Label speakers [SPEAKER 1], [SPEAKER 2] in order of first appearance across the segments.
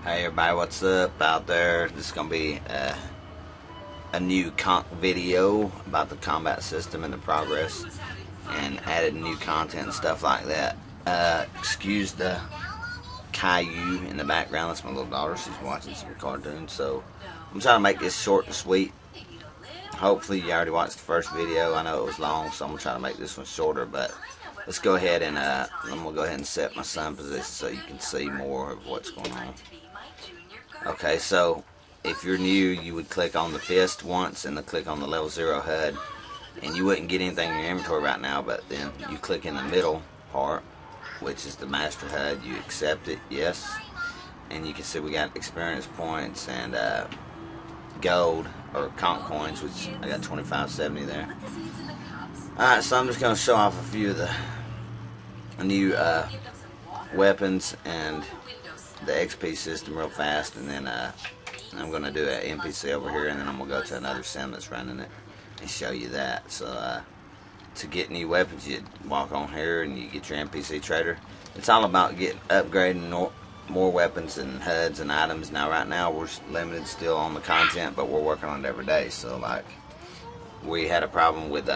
[SPEAKER 1] Hey everybody, what's up out there? This is going to be a new Konk video about the combat system and the progress, and added new content and stuff like that. Excuse the Caillou in the background. That's my little daughter. She's watching some cartoons. So I'm trying to make this short and sweet. Hopefully you already watched the first video. I know it was long, so I'm going to try to make this one shorter. But let's go ahead and I'm going to go ahead and set my sun position so you can see more of what's going on. Okay, so if you're new, you would click on the fist once and then click on the level 0 HUD, and you wouldn't get anything in your inventory right now, but then you click in the middle part, which is the master HUD. You accept it, yes, and you can see we got experience points and gold or Konk coins, which I got 2570 there. Alright, so I'm just going to show off a few of the new weapons and the XP system real fast, and then I'm going to do an NPC over here, and then I'm going to go to another sim that's running it and show you that. So to get new weapons, you walk on here and you get your NPC trader. It's all about upgrading more weapons and HUDs and items. Now right now we're limited still on the content, but we're working on it every day. So like we had a problem with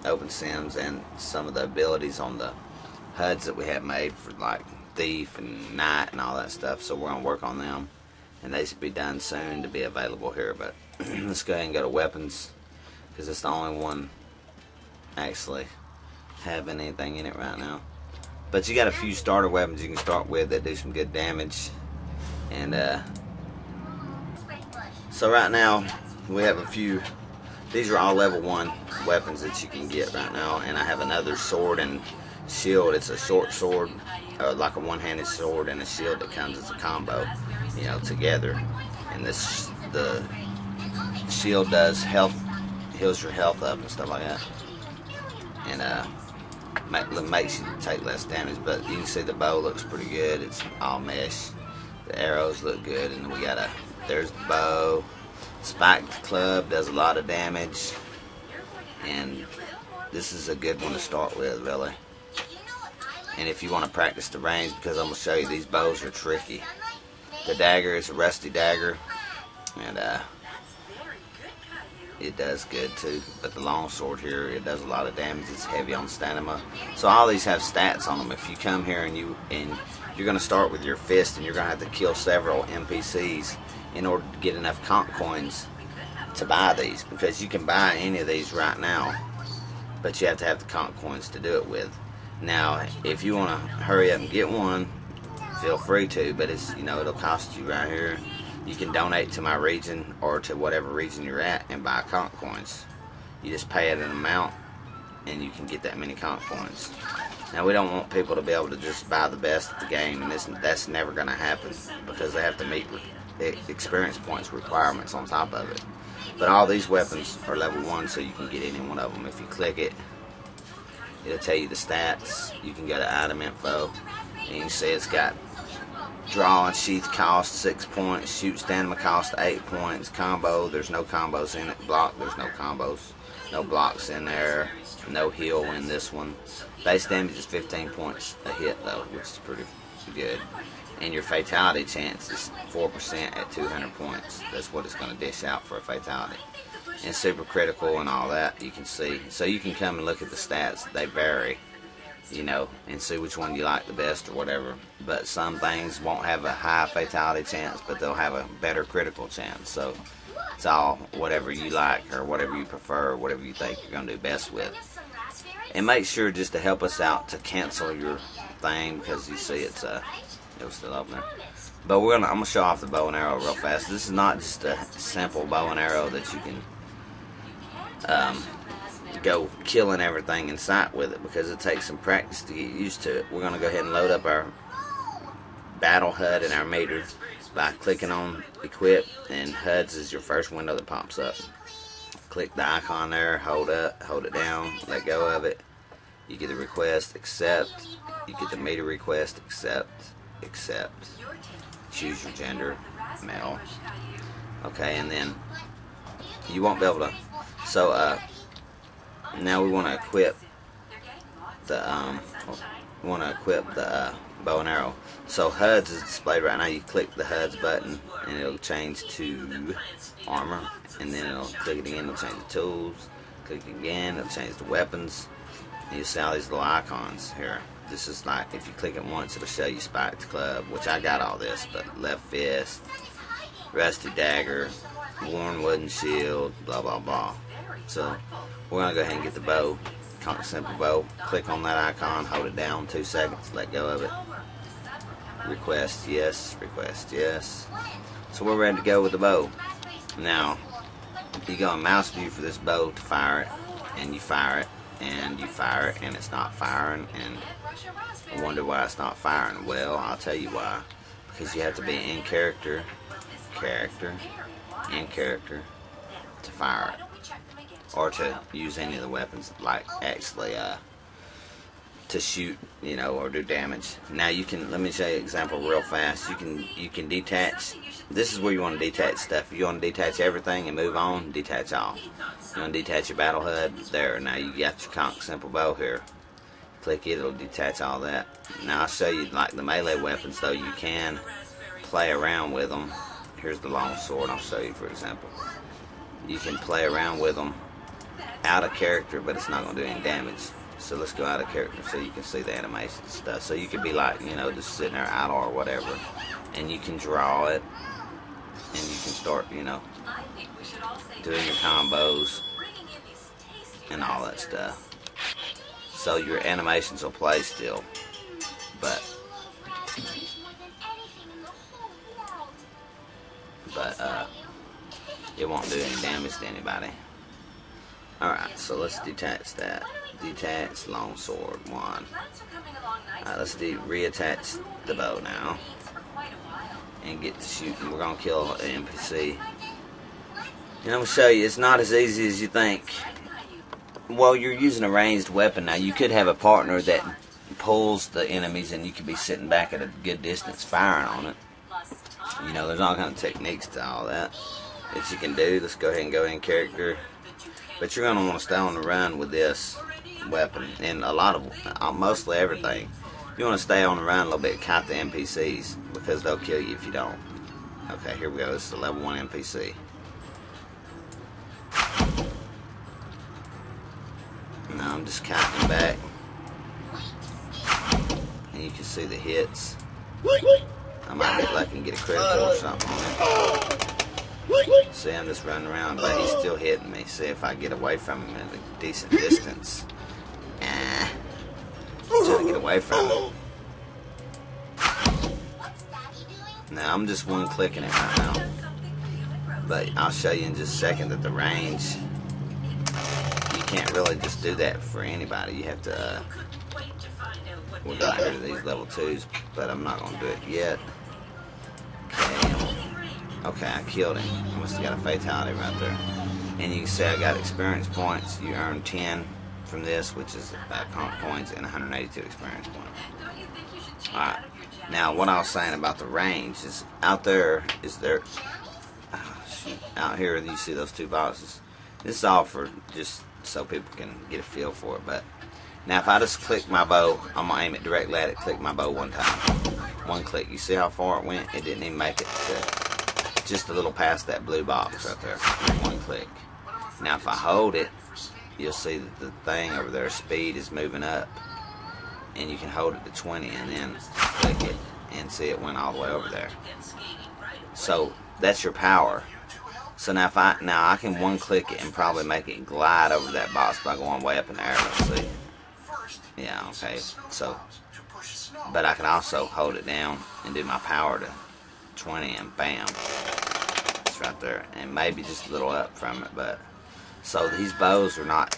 [SPEAKER 1] open sims and some of the abilities on the HUDs that we had made for like thief and knight and all that stuff, so we're going to work on them, and they should be done soon to be available here. But let's go ahead and go to weapons, because it's the only one actually having anything in it right now. But you got a few starter weapons you can start with that do some good damage, and so right now we have a few. These are all level 1 weapons that you can get right now, and I have another sword and shield. It's a short sword, like a one-handed sword, and a shield that comes as a combo, you know, together. And the shield does heals your health up and stuff like that, and makes you take less damage. But you can see the bow looks pretty good. It's all mesh. The arrows look good, and we got there's the bow. Spiked club does a lot of damage, and this is a good one to start with, really. And if you want to practice the range, because I'm going to show you, these bows are tricky. The dagger is a rusty dagger, and it does good too. But the longsword here, it does a lot of damage. It's heavy on stamina. So all these have stats on them. If you come here and you're going to start with your fist, and you're going to have to kill several NPCs in order to get enough Konk coins to buy these, because you can buy any of these right now, but you have to have the Konk coins to do it with. Now, if you want to hurry up and get one, feel free to, but it's, you know, it'll cost you right here. You can donate to my region or to whatever region you're at and buy Konk coins. You just pay it an amount and you can get that many Konk coins. Now, we don't want people to be able to just buy the best at the game, and that's never going to happen, because they have to meet experience points requirements on top of it. But all these weapons are level 1, so you can get any one of them. If you click it, it'll tell you the stats. You can go to item info, and you can see it's got draw and sheath cost 6 points, shoot stamina cost 8 points, combo, there's no combos in it, block, there's no combos, no blocks in there, no heal in this one. Base damage is 15 points a hit though, which is pretty good. And your fatality chance is 4% at 200 points. That's what it's going to dish out for a fatality. And super critical and all that, you can see. So you can come and look at the stats. They vary, you know, and see which one you like the best or whatever. But some things won't have a high fatality chance, but they'll have a better critical chance. So it's all whatever you like, or whatever you prefer, or whatever you think you're going to do best with. And make sure just to help us out to cancel your thing, because you see it's it was still open there. But I'm gonna show off the bow and arrow real fast. This is not just a simple bow and arrow that you can go killing everything in sight with it, because it takes some practice to get used to it. We're gonna go ahead and load up our battle HUD and our meter by clicking on equip, and HUDs is your first window that pops up. Click the icon there, hold it down, let go of it. You get the request, accept. You get the meter request, accept. Choose your gender, male. Okay, and then you won't be able to. So now we want to equip the bow and arrow. So HUDs is displayed right now. You click the HUDs button and it'll change to armor, and then it'll click it again, it'll change the tools. Click again, it'll change the weapons. And you'll see all these little icons here. This is like, if you click it once, it'll show you Spiked Club, which I got all this, but left fist, rusty dagger, worn wooden shield, blah blah blah. So we're gonna go ahead and get the bow. Konk simple bow. Click on that icon, hold it down 2 seconds, let go of it. Request yes, request yes. So we're ready to go with the bow. Now you go in mouse view for this bow to fire it, and you fire it, and you fire it, and it's not firing, and I wonder why it's not firing. Well, I'll tell you why. Because you have to be in character, in character to fire it, or to use any of the weapons, like actually to shoot, you know, or do damage. Now you can, let me show you an example real fast. You can detach. This is where you want to detach stuff. If you want to detach everything and move on, detach all. You want to detach your battle HUD, there. Now you got your Konk simple bow here. Click it, it'll detach all that. Now I'll show you like the melee weapons though. You can play around with them. Here's the Longsword, I'll show you for example. You can play around with them out of character, but it's not going to do any damage. So let's go out of character so you can see the animation stuff. So you could be like, you know, just sitting there idle or whatever, and you can draw it, and you can start, you know, doing your combos and all that stuff. So your animations will play still, but it won't do any damage to anybody. Alright, so let's detach that. Detach Longsword 1. Alright, let's reattach the bow now. And get to shooting. We're going to kill an NPC. And I'm going to show you, it's not as easy as you think. Well, you're using a ranged weapon now. You could have a partner that pulls the enemies and you could be sitting back at a good distance firing on it. You know, there's all kind of techniques to all that you can do. Let's go ahead and go in character. But you're going to want to stay on the run with this weapon. And a lot of, mostly everything. You want to stay on the run a little bit, kite the NPCs, because they'll kill you if you don't. Okay, here we go. This is a level 1 NPC. Now I'm just kiting back. And you can see the hits. I might get lucky and get a critical or something on it. See, I'm just running around, but he's still hitting me. See if I get away from him at a decent distance. Trying to get away from him. Now I'm just one clicking it right now. But I'll show you in just a second that the range, you can't really just do that for anybody. You have to, we're going to do these level 2s, but I'm not going to do it yet. Okay, I killed him. I must have got a fatality right there. And you can see I got experience points. You earn 10 from this, which is Konk points, and 182 experience points. Alright, now what I was saying about the range is out there, out here you see those 2 boxes. This is all for just so people can get a feel for it. But now if I just click my bow, I'm going to aim it directly at it, click my bow one time. One click. You see how far it went? It didn't even make it to just a little past that blue box right there. One click. Now if I hold it, you'll see that the thing over there, speed, is moving up. And you can hold it to 20 and then click it and see it went all the way over there. So that's your power. So now I can one click it and probably make it glide over that box by going way up in the air. Let's see. Yeah, okay. So, but I can also hold it down and do my power to 20 and bam. It's right there. And maybe just a little up from it, but so these bows are not,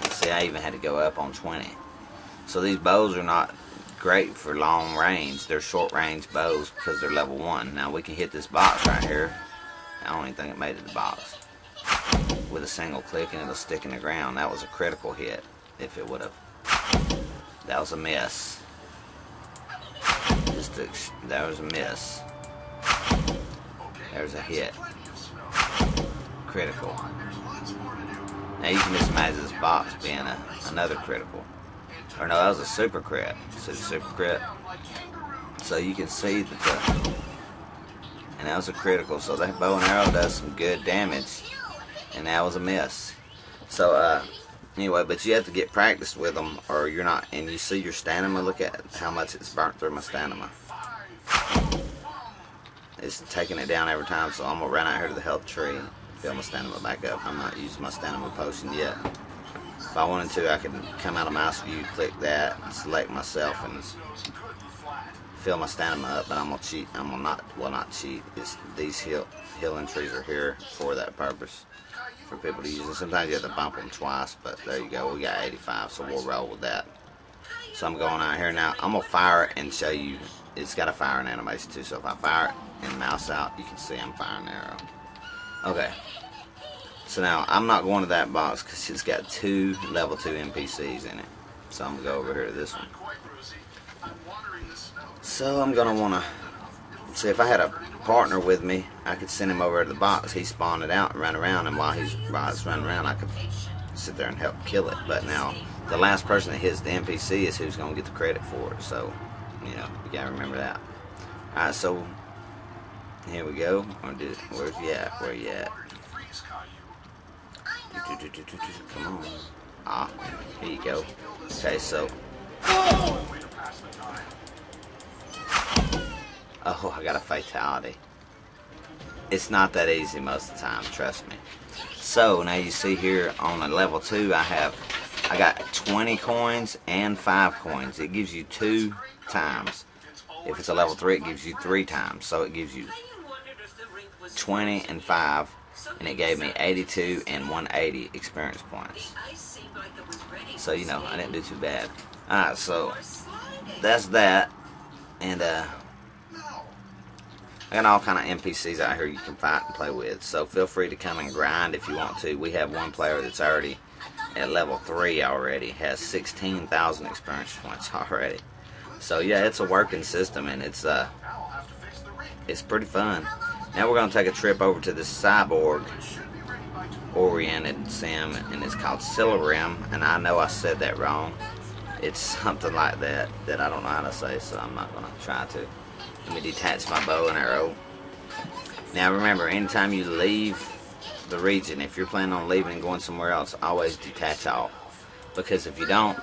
[SPEAKER 1] you see I even had to go up on 20. So these bows are not great for long range. They're short range bows because they're level 1. Now we can hit this box right here. I don't even think it made it to the box. With a single click and it'll stick in the ground. That was a critical hit if it would have. That was a miss. That was a miss. There's a hit. Critical. Now you can just imagine this box being another critical. Or no, that was a super crit. See the super crit? So you can see that the, and that was a critical. So that bow and arrow does some good damage, and that was a miss. So anyway, but you have to get practiced with them, or you're not. And you see your stamina. Look at how much it's burnt through my stamina. It's taking it down every time. So I'm gonna run out here to the health tree, fill my stamina back up. I'm not using my stamina potion yet. If I wanted to, I could come out of mouse view, click that, select myself, and fill my stamina up. But I'm gonna cheat. I'm gonna not cheat. These healing trees are here for that purpose, for people to use. And sometimes you have to bump them twice, but there you go. We got 85, so we'll roll with that. So I'm going out here now. I'm gonna fire it and show you. It's got a firing animation too. So if I fire it and mouse out, you can see I'm firing an arrow. Okay. So now I'm not going to that box because it's got 2 level 2 NPCs in it. So I'm gonna go over here to this one. So I'm gonna wanna see if I had a partner with me, I could send him over to the box. He spawned it out and run around, and while it's running around, I could sit there and help kill it. But now the last person that hits the NPC is who's gonna get the credit for it. So you know, you gotta remember that. All right, so here we go. Where's you at? Where you at? Come on. Ah, here you go. Okay, so. Oh, I got a fatality. It's not that easy most of the time, trust me. So now you see here on a level 2, I got 20 coins and 5 coins. It gives you 2 times. If it's a level 3, it gives you 3 times. So it gives you 20 and 5, and it gave me 82 and 180 experience points. So you know, I didn't do too bad. Alright, so that's that. And I got all kind of NPCs out here you can fight and play with. So feel free to come and grind if you want to. We have one player that's already at level 3 already. Has 16,000 experience points already. So yeah, it's a working system, and it's pretty fun. Now we're going to take a trip over to this cyborg oriented sim, and it's called Silverim, and I know I said that wrong. It's something like that I don't know how to say, so I'm not going to try to. Let me detach my bow and arrow. Now remember, anytime you leave the region, if you're planning on leaving and going somewhere else, always detach off. Because if you don't,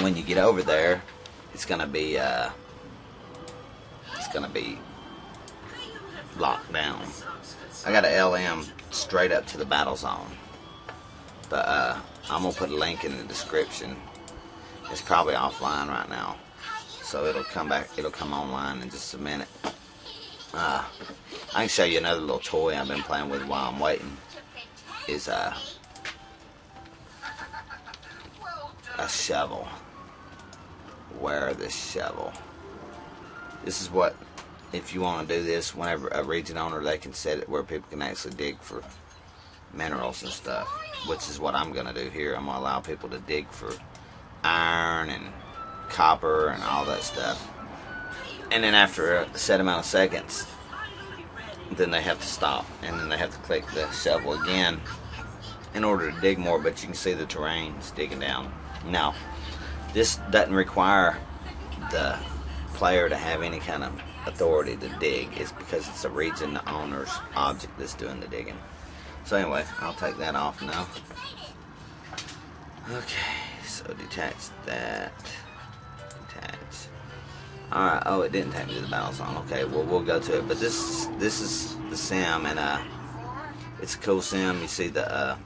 [SPEAKER 1] when you get over there, it's gonna be locked down. I got an LM straight up to the battle zone. But I'm gonna put a link in the description. It's probably offline right now, so it'll come online in just a minute. I can show you another little toy I've been playing with while I'm waiting. Is a shovel. Wear this shovel. This is what, if you want to do this, whenever a region owner, they can set it where people can actually dig for minerals and stuff, which is what I'm going to do here. I'm going to allow people to dig for iron and copper and all that stuff. And then after a set amount of seconds, then they have to stop, and then they have to click the shovel again in order to dig more. But you can see the terrain's digging down. Now, this doesn't require the player to have any kind of authority to dig. It's because it's a region owner's object that's doing the digging. So anyway, I'll take that off now. Okay, so detach that. Detach. Alright, oh, it didn't take me to the battle zone. Okay, well, we'll go to it. But this is the sim, and it's a cool sim. You see the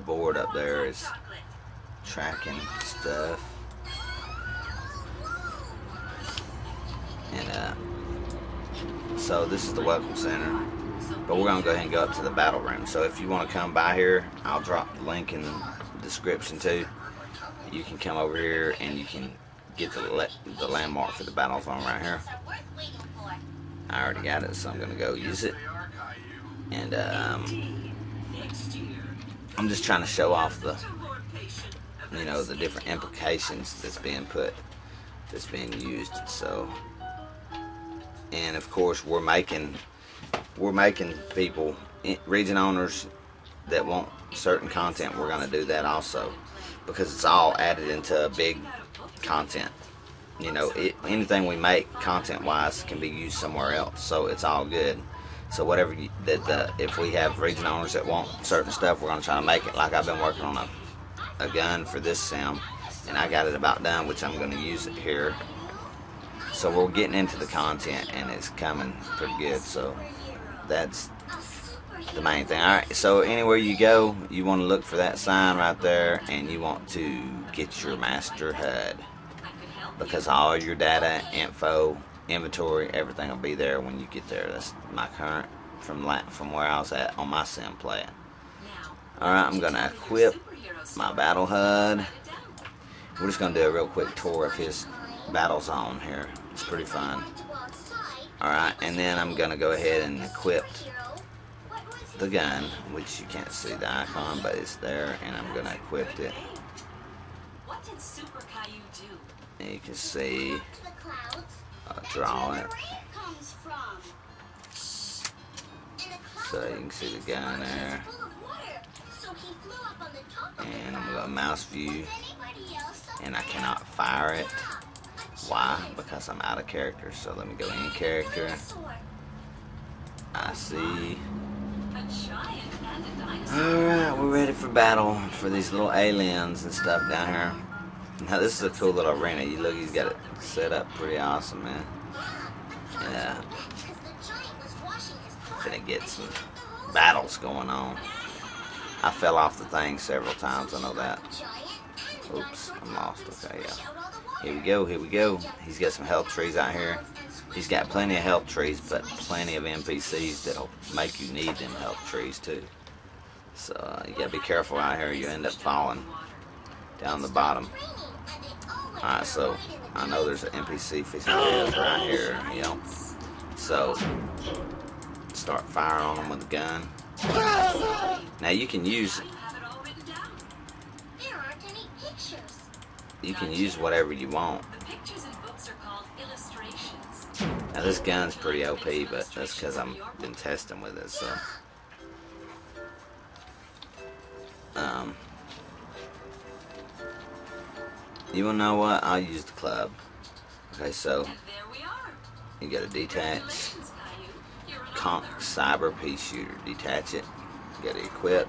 [SPEAKER 1] board up there is tracking stuff. And so this is the welcome center. But we're going to go ahead and go up to the battle room. So if you want to come by here, I'll drop the link in the description too. You can come over here and you can get the landmark for the battle zone right here. I already got it, so I'm going to go use it. And I'm just trying to show off the, you know, the different implications that's being used. So, and of course we're making people, region owners that want certain content, we're going to do that also, because it's all added into a big content. You know, anything we make content-wise can be used somewhere else, so it's all good. So whatever if we have region owners that want certain stuff, we're gonna try to make it. Like I've been working on a gun for this sim, and I got it about done, which I'm gonna use it here. So we're getting into the content, and it's coming pretty good. So that's the main thing. Alright, so anywhere you go, you want to look for that sign right there, and you want to get your master HUD, because all your data, info, inventory, everything will be there when you get there. That's my current from where I was at on my sim playing. Alright, I'm going to equip my battle HUD. We're just going to do a real quick tour of his battle zone here. It's pretty fun. Alright, and then I'm going to go ahead and equip the gun, which you can't see the icon, but it's there, and I'm going to equip it. And you can see, I'll draw it. So you can see the gun there. And I'm going to mouse view, and I cannot fire it. Why? Because I'm out of character. So let me go in character. I see. Alright, we're ready for battle for these little aliens and stuff down here. Now this is a cool little arena. You look, he's got it set up pretty awesome, man. Yeah. Gonna get some battles going on. I fell off the thing several times, I know that. Oops, I'm lost. Okay, yeah. Here we go, here we go. He's got some health trees out here. He's got plenty of health trees, but plenty of NPCs that'll make you need them health trees too. So you gotta be careful out here. You end up falling down the bottom. Alright, so I know there's an NPC fishing right here, you know. So start firing on them with a gun. Now you can use whatever you want. Now this gun's pretty OP, but that's because I've been testing with it. So you wanna know what? I'll use the club. Okay, so you gotta detach. Konk cyber pea shooter. Detach it. You gotta equip.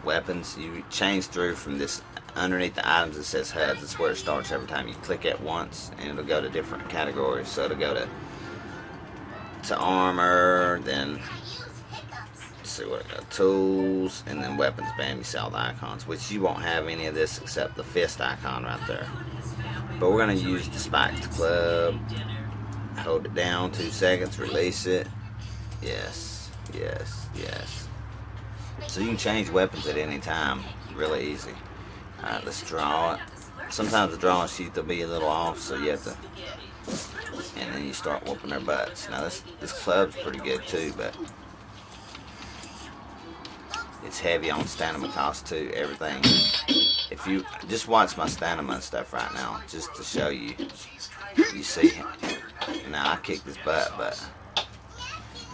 [SPEAKER 1] Weapons. You change through from this underneath the items. It says HUDs. That's where it starts every time you click it once, and it'll go to different categories. So it'll go to armor, then see what it got, tools, and then weapons. Bam, you see all the icons, which you won't have any of this except the fist icon right there. But we're gonna use the spiked club. Hold it down 2 seconds, release it. Yes, yes, yes. So you can change weapons at any time, really easy. Alright, let's draw it. Sometimes the drawing sheet will be a little off, so you have to, and then you start whooping their butts. Now this club's pretty good too, but it's heavy on stamina cost too, everything. If you just watch my stamina and stuff right now, just to show you, you see, now I kicked his butt, but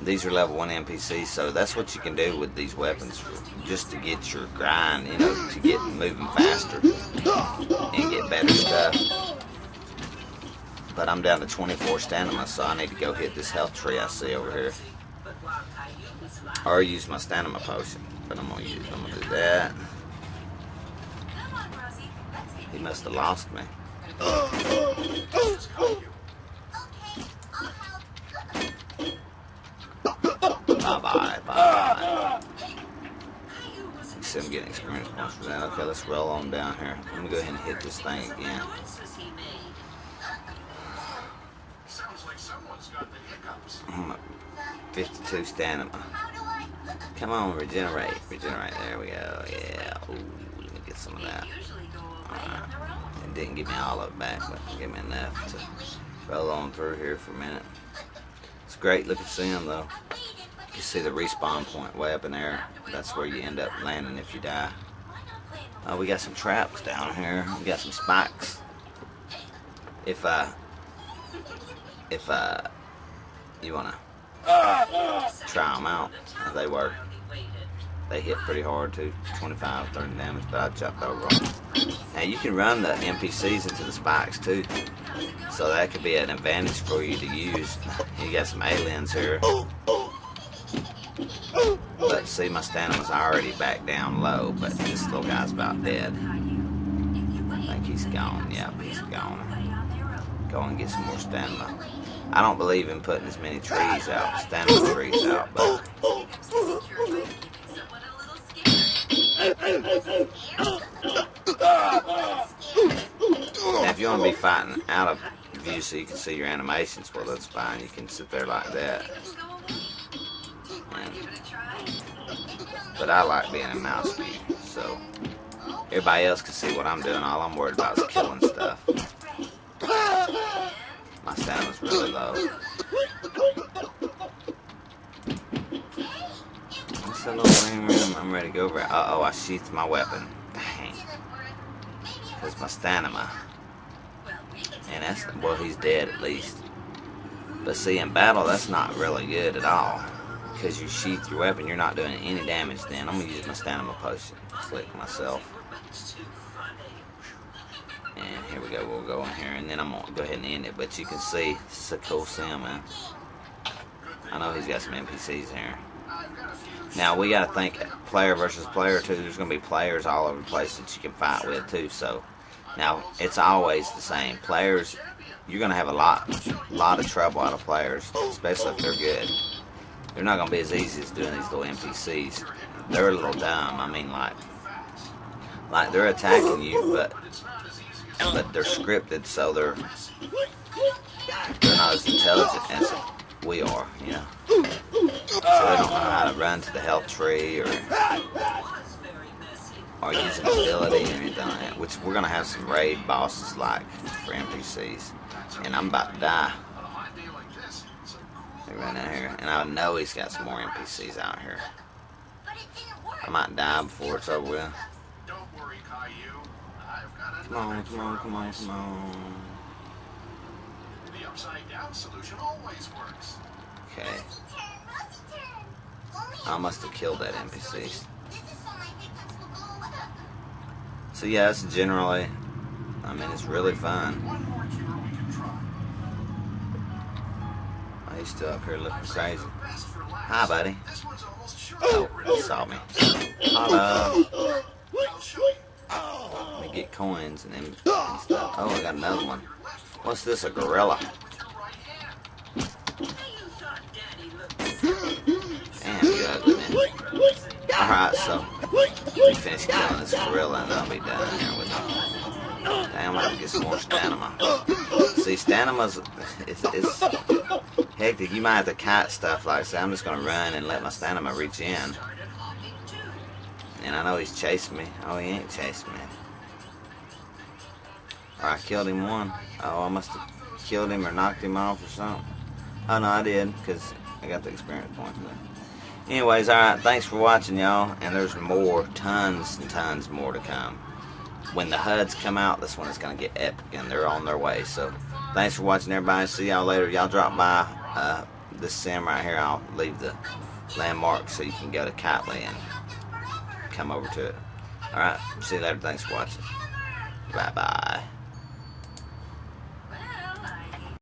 [SPEAKER 1] these are level 1 NPCs, so that's what you can do with these weapons, just to get your grind, you know, to get moving faster and get better stuff. But I'm down to 24 stamina, so I need to go hit this health tree I see over here, or use my stamina potion. But I'm gonna do that. He must have lost me. Bye bye. You see I'm getting experience points for that. Okay, let's roll on down here. Let me go ahead and hit this thing again. 52 stamina. Come on, regenerate. Regenerate. There we go. Yeah. Ooh, let me get some of that. Alright. It didn't give me all of it back, but give me enough to roll on through here for a minute. It's great looking sim though. You can see the respawn point way up in there. That's where you end up landing if you die. We got some traps down here. We got some spikes. If you wanna try them out, they work. they hit pretty hard too, 25, 30 damage, but I jumped over them. Now you can run the NPCs into the spikes too, so that could be an advantage for you to use. You got some aliens here. But see, my stamina's already back down low, but this little guy's about dead. I think he's gone. Yep, he's gone. Go and get some more stamina. I don't believe in putting as many trees out, stamina trees out, but now if you want to be fighting out of view so you can see your animations, well, that's fine. You can sit there like that. But I like being in mouse view, so everybody else can see what I'm doing. All I'm worried about is killing stuff. My stamina's really low. What's that little green room? I'm ready to go over it. Uh-oh, I sheathed my weapon. Dang. Because my stamina. And that's, well, he's dead at least. But see, in battle, that's not really good at all. Because you sheath your weapon, you're not doing any damage then. I'm going to use my stamina potion. Click myself. And here we go, we'll go in here, and then I'm going to go ahead and end it. But you can see, this is a cool sim, man. I know he's got some NPCs here. Now, we got to think player versus player, too. There's going to be players all over the place that you can fight with, too. So, now, it's always the same. Players, you're going to have a lot of trouble out of players, especially if they're good. They're not going to be as easy as doing these little NPCs. They're a little dumb. I mean, like they're attacking you, but they're scripted, so they're not as intelligent as we are, you know. So they don't know how to run to the health tree or use an ability or anything like that. Which we're gonna have some raid bosses like for NPCs, and I'm about to die. Right out here, and I know he's got some more NPCs out here. I might die before it's over with. Come on, come on, come on, come on. The upside down solution always works. Okay. I must have killed that NPC. So yeah, it's generally, I mean, it's really fun. Oh, he's still up here looking crazy. Hi, buddy. Oh, he saw me. Hello. Let me get coins and stuff. Oh, I got another one. What's this, a gorilla? Damn, you ugly, man. Alright, so we finish killing this gorilla and I'll be done here with him. Damn, I have to get some more stamina. See, stamina's it's hectic. You might have to kite stuff like that. I'm just going to run and let my stamina reach in. And I know he's chasing me. Oh, he ain't chasing me. Or I killed him one. Oh, I must have killed him or knocked him off or something. Oh, no, I did, because I got the experience points. Anyways, alright, thanks for watching, y'all. And there's more, tons and tons more to come. When the HUDs come out, that's when it's going to get epic, and they're on their way. So, thanks for watching, everybody. See y'all later. Y'all drop by this sim right here. I'll leave the landmark so you can go to Kitely and come over to it. Alright, see you later. Thanks for watching. Bye-bye.